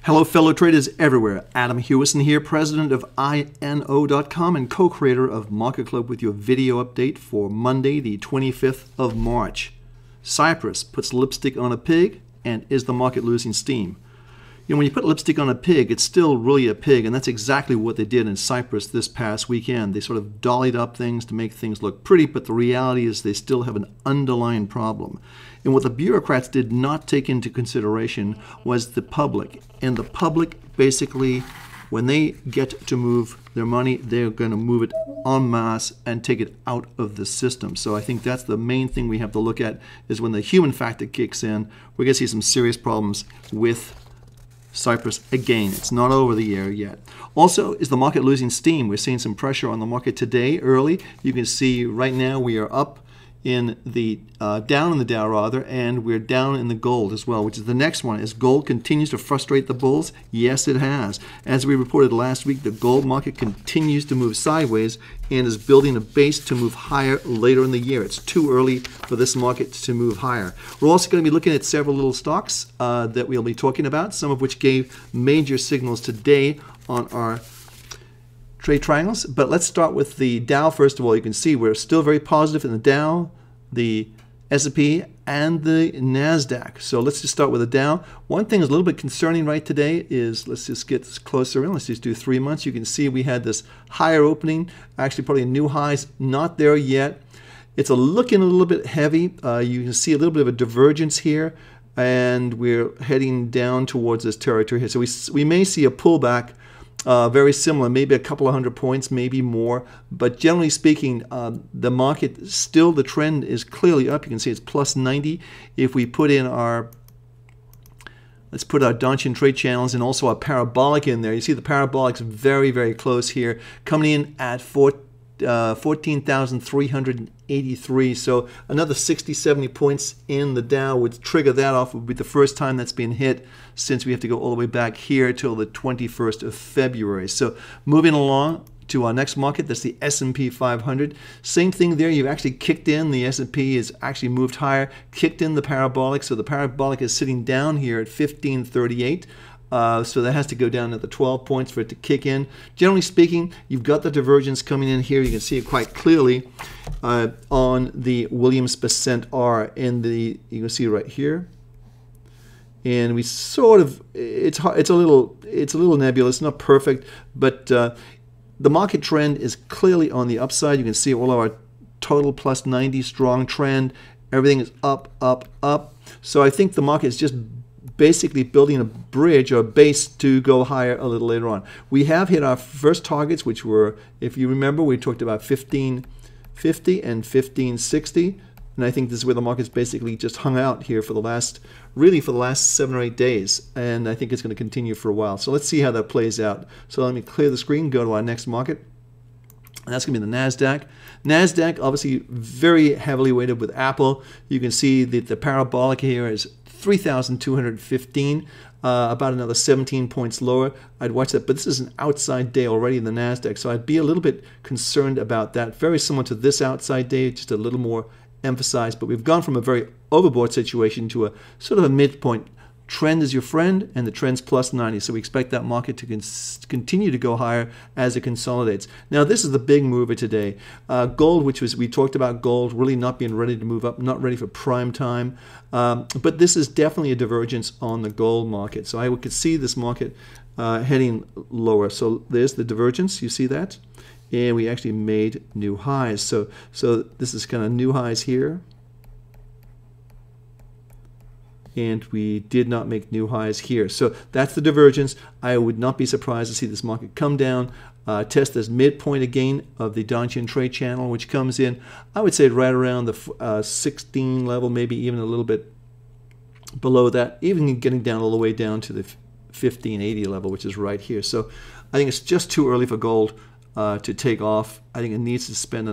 Hello, fellow traders everywhere. Adam Hewison here, president of INO.com and co-creator of MarketClub with your video update for Monday, the 25th of March. Cyprus puts lipstick on a pig, and is the market losing steam? You know, when you put lipstick on a pig, it's still really a pig, and that's exactly what they did in Cyprus this past weekend. They sort of dollied up things to make things look pretty, but the reality is they still have an underlying problem. And what the bureaucrats did not take into consideration was the public. And the public, basically, when they get to move their money, they're going to move it en masse and take it out of the system. So I think that's the main thing we have to look at, is when the human factor kicks in, we're going to see some serious problems with Cyprus again. It's not over the year yet. Also, is the market losing steam? We're seeing some pressure on the market today early. You can see right now we are up in the down in the Dow rather, and we're down in the gold as well, which is the next one. As gold continues to frustrate the bulls, yes, it has. As we reported last week, the gold market continues to move sideways and is building a base to move higher later in the year. It's too early for this market to move higher. We're also going to be looking at several little stocks that we'll be talking about, some of which gave major signals today on our trade triangles. But let's start with the Dow first of all. You can see we're still very positive in the Dow, the S&P, and the NASDAQ. So let's just start with the Dow. One thing is a little bit concerning right today is, let's just get this closer in. Let's just do 3 months. You can see we had this higher opening, actually probably new highs, not there yet. It's looking a little bit heavy. You can see a little bit of a divergence here, and we're heading down towards this territory here. So we may see a pullback, very similar, maybe a couple of 100 points, maybe more. But generally speaking, the market still, the trend is clearly up. You can see it's plus 90. If we put in our, let's put our Donchian trade channels and also our parabolic in there. You see the parabolic's very, very close here, coming in at 14,383. So another 60, 70 points in the Dow would trigger that off. Would be the first time that's been hit since we have to go all the way back here till the 21st of February. So moving along to our next market, that's the S&P 500. Same thing there. You've actually kicked in. The S&P has actually moved higher, kicked in the parabolic. So the parabolic is sitting down here at 1538. So that has to go down at the 12 points for it to kick in. Generally speaking, you've got the divergence coming in here. You can see it quite clearly on the Williams percent R in the, you can see right here. And we sort of, it's a little nebulous, not perfect, but the market trend is clearly on the upside. You can see all of our total plus 90 strong trend. Everything is up, up, up. So I think the market is just basically building a bridge or a base to go higher a little later on. We have hit our first targets, which were, if you remember, we talked about 1550 and 1560. And I think this is where the market's basically just hung out here for the last, really for the last 7 or 8 days. And I think it's going to continue for a while. So let's see how that plays out. So let me clear the screen, go to our next market. And that's going to be the NASDAQ. NASDAQ, obviously very heavily weighted with Apple. You can see that the parabolic here is 3,215, about another 17 points lower. I'd watch that, but this is an outside day already in the NASDAQ, so I'd be a little bit concerned about that. Very similar to this outside day, just a little more emphasized, but we've gone from a very overbought situation to a sort of a midpoint. Trend is your friend, and the trend's plus 90, so we expect that market to continue to go higher as it consolidates. Now, this is the big mover today. Gold, which was, we talked about gold really not being ready to move up, not ready for prime time, but this is definitely a divergence on the gold market. So I could see this market heading lower. So there's the divergence, you see that? And we actually made new highs. So this is kind of new highs here. And we did not make new highs here. So that's the divergence. I would not be surprised to see this market come down, test this midpoint again of the Donchian trade channel, which comes in, I would say, right around the 16 level, maybe even a little bit below that, even getting down all the way down to the 1580 level, which is right here. So I think it's just too early for gold to take off. I think it needs to spend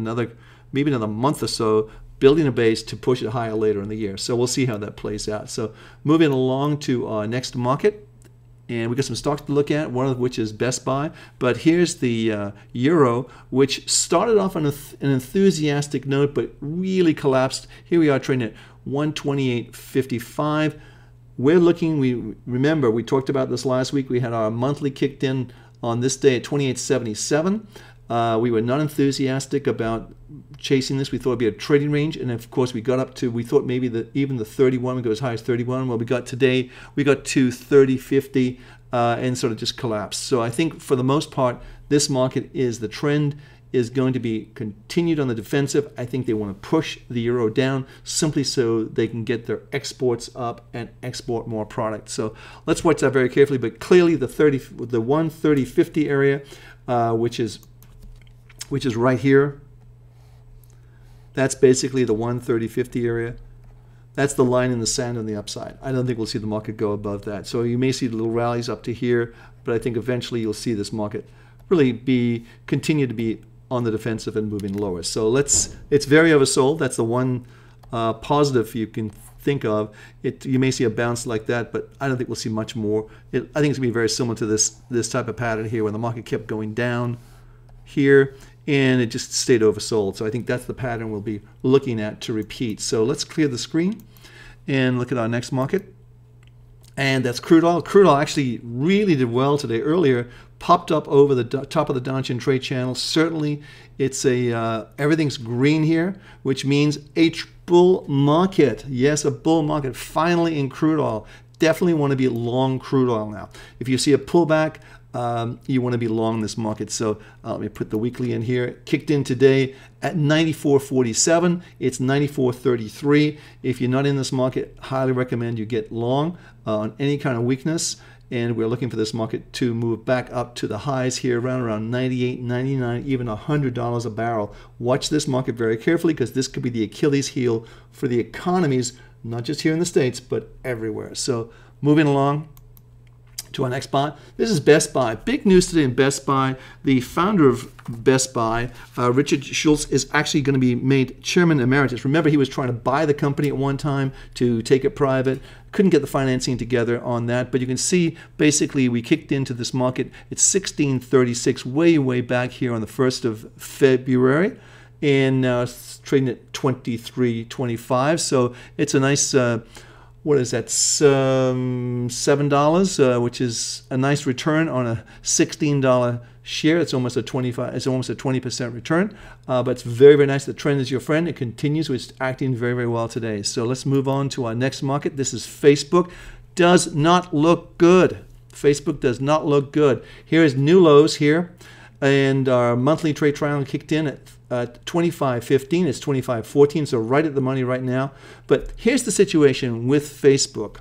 maybe another month or so building a base to push it higher later in the year. So we'll see how that plays out. So moving along to our next market, and we got some stocks to look at, one of which is Best Buy. But here's the euro, which started off on an enthusiastic note, but really collapsed. Here we are trading at 128.55. we're looking, remember, we talked about this last week. We had our monthly kicked in on this day at 28.77. We were not enthusiastic about chasing this. We thought it'd be a trading range, and of course we got up to, we thought maybe even the 31 would go as high as 31. Well, we got to 30.50 and sort of just collapsed. So I think for the most part, this market is, the trend is going to be continued on the defensive. I think they want to push the euro down simply so they can get their exports up and export more product. So let's watch that very carefully. But clearly the 130.50 area, which is right here, that's basically the 130.50 area. That's the line in the sand on the upside. I don't think we'll see the market go above that. So you may see the little rallies up to here, but I think eventually you'll see this market really continue to be on the defensive and moving lower. So it's very oversold. That's the one positive you can think of. You may see a bounce like that, but I don't think we'll see much more. I think it's going to be very similar to this type of pattern here, when the market kept going down here and it just stayed oversold. So I think that's the pattern we'll be looking at to repeat. So let's clear the screen and look at our next market. And that's crude oil. Crude oil actually really did well today. Earlier, popped up over the top of the downtrend trade channel. Certainly, it's everything's green here, which means a bull market. Yes, a bull market finally in crude oil. Definitely want to be long crude oil now. If you see a pullback, you want to be long this market. So let me put the weekly in here. Kicked in today at 94.47. It's 94.33. If you're not in this market, highly recommend you get long on any kind of weakness. And we're looking for this market to move back up to the highs here around 98, 99, even $100 a barrel. Watch this market very carefully, because this could be the Achilles heel for the economies, not just here in the States, but everywhere. So moving along to our next spot. This is Best Buy. Big news today in Best Buy. The founder of Best Buy, Richard Schultz, is actually going to be made chairman emeritus. Remember, he was trying to buy the company at one time to take it private. Couldn't get the financing together on that, but you can see basically we kicked into this market. It's 1636, way back here on the 1st of February, and now it's trading at 23.25. So it's a nice what is that, $7, which is a nice return on a $16 share. It's almost a 20% return, but it's very nice. The trend is your friend. It continues. It's acting very well today. So let's move on to our next market. This is Facebook. Does not look good. Facebook does not look good. Here is new lows here, and our monthly trade triangle kicked in at 25.15. It's 25.14, so right at the money right now. But here's the situation with Facebook.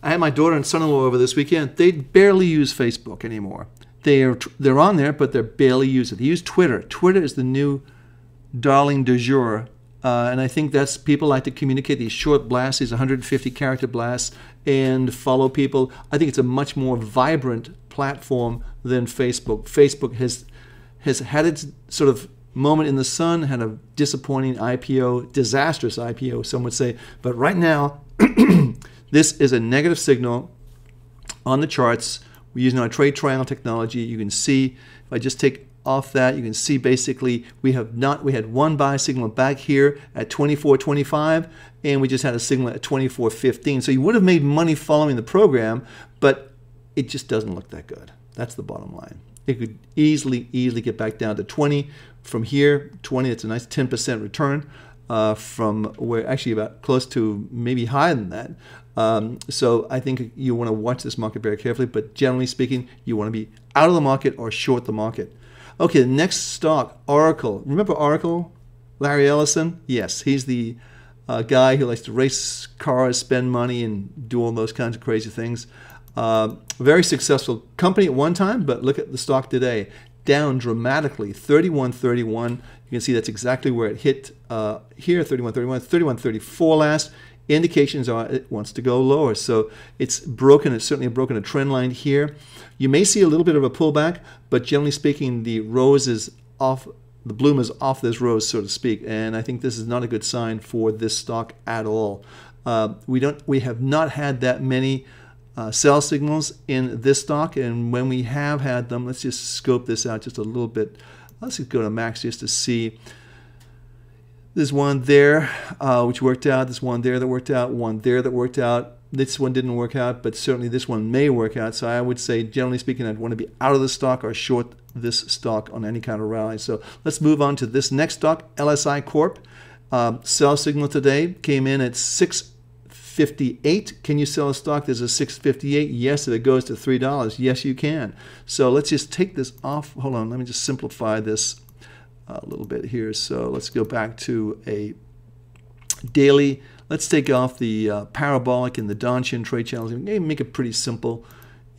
I had my daughter and son-in-law over this weekend. They barely use Facebook anymore. They're on there, but they're barely use it. They use Twitter. Twitter is the new darling du jour. And I think that's, people like to communicate these short blasts, these 150-character blasts, and follow people. I think it's a much more vibrant platform than Facebook. Facebook has had its sort of moment in the sun, had a disappointing IPO, disastrous IPO, some would say. But right now, this is a negative signal on the charts. We're using our trade triangle technology. You can see, if I just take off that, you can see basically we had one buy signal back here at 24.25, and we just had a signal at 24.15. So you would have made money following the program, but it just doesn't look that good. That's the bottom line. It could easily get back down to 20. From here, 20, it's a nice 10% return from where, actually about close to maybe higher than that. So I think you want to watch this market very carefully, but generally speaking, you want to be out of the market or short the market. Okay, the next stock, Oracle. Remember Oracle? Larry Ellison? Yes, he's the guy who likes to race cars, spend money, and do all those kinds of crazy things. Very successful company at one time, but look at the stock today. Down dramatically, 31.31. You can see that's exactly where it hit here, 31.31, 31.34 last. Indications are it wants to go lower. So it's broken. It's certainly broken a trend line here. You may see a little bit of a pullback, but generally speaking, the rose is off. The bloom is off this rose, so to speak. And I think this is not a good sign for this stock at all. We have not had that many sell signals in this stock, and when we have had them, let's just scope this out just a little bit. Let's just go to max just to see. There's one there, which worked out. There's one there that worked out. One there that worked out. This one didn't work out, but certainly this one may work out. So I would say, generally speaking, I'd want to be out of the stock or short this stock on any kind of rally. So let's move on to this next stock, LSI Corp. Sell signal today came in at 6.58. Can you sell a stock? There's a 6.58. Yes, if it goes to $3, yes, you can. So let's just take this off. Hold on, let me just simplify this a little bit here. So let's go back to a daily. Let's take off the parabolic and the Danshin trade channels. Maybe make it pretty simple.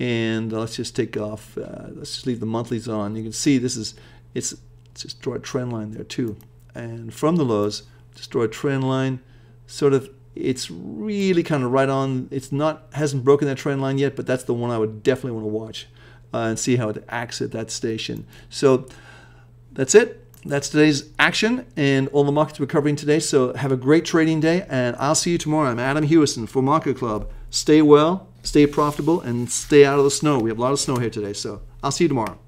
And let's just take off, let's just leave the monthlies on. You can see this is, let's just draw a trend line there too. And from the lows, just draw a trend line. Sort of, it's really kind of right on. It's not, hasn't broken that trend line yet, but that's the one I would definitely want to watch and see how it acts at that station. So that's it. That's today's action and all the markets we're covering today. So have a great trading day, and I'll see you tomorrow. I'm Adam Hewison for Market Club. Stay well, stay profitable, and stay out of the snow. We have a lot of snow here today, so I'll see you tomorrow.